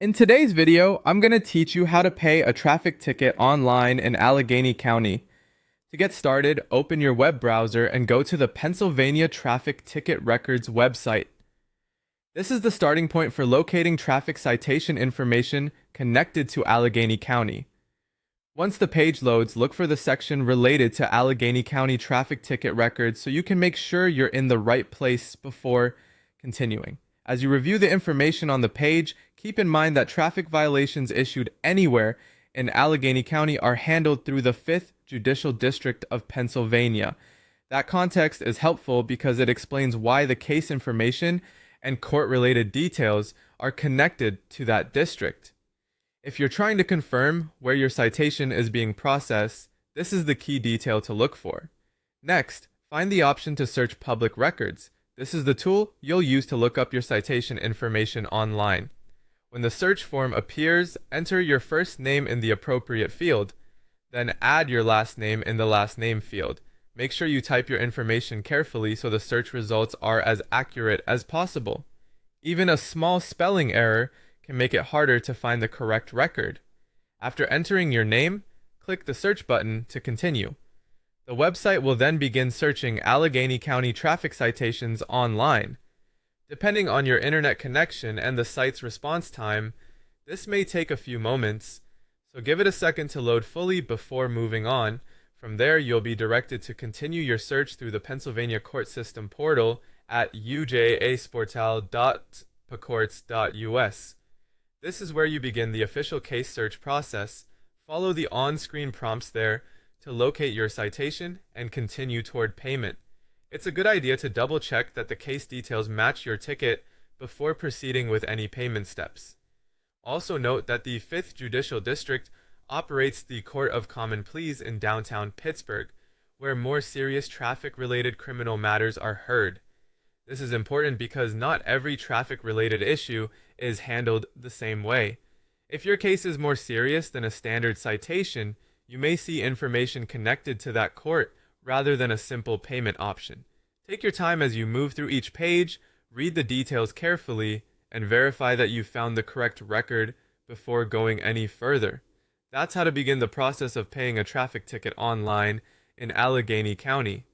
In today's video, I'm going to teach you how to pay a traffic ticket online in Allegheny County. To get started, open your web browser and go to the Pennsylvania Traffic Ticket Records website. This is the starting point for locating traffic citation information connected to Allegheny County. Once the page loads, look for the section related to Allegheny County traffic ticket records so you can make sure you're in the right place before continuing. As you review the information on the page, keep in mind that traffic violations issued anywhere in Allegheny County are handled through the 5th Judicial District of Pennsylvania. That context is helpful because it explains why the case information and court-related details are connected to that district. If you're trying to confirm where your citation is being processed, this is the key detail to look for. Next, find the option to search public records. This is the tool you'll use to look up your citation information online. When the search form appears, enter your first name in the appropriate field, then add your last name in the last name field. Make sure you type your information carefully so the search results are as accurate as possible. Even a small spelling error can make it harder to find the correct record. After entering your name, click the search button to continue. The website will then begin searching Allegheny County traffic citations online. Depending on your internet connection and the site's response time, this may take a few moments, so give it a second to load fully before moving on. From there, you'll be directed to continue your search through the Pennsylvania Court System portal at ujasportal.pacourts.us. This is where you begin the official case search process. Follow the on-screen prompts there to locate your citation and continue toward payment. It's a good idea to double-check that the case details match your ticket before proceeding with any payment steps. Also note that the 5th Judicial District operates the Court of Common Pleas in downtown Pittsburgh, where more serious traffic-related criminal matters are heard. This is important because not every traffic-related issue is handled the same way. If your case is more serious than a standard citation, you may see information connected to that court rather than a simple payment option. Take your time as you move through each page, read the details carefully, and verify that you found the correct record before going any further. That's how to begin the process of paying a traffic ticket online in Allegheny County.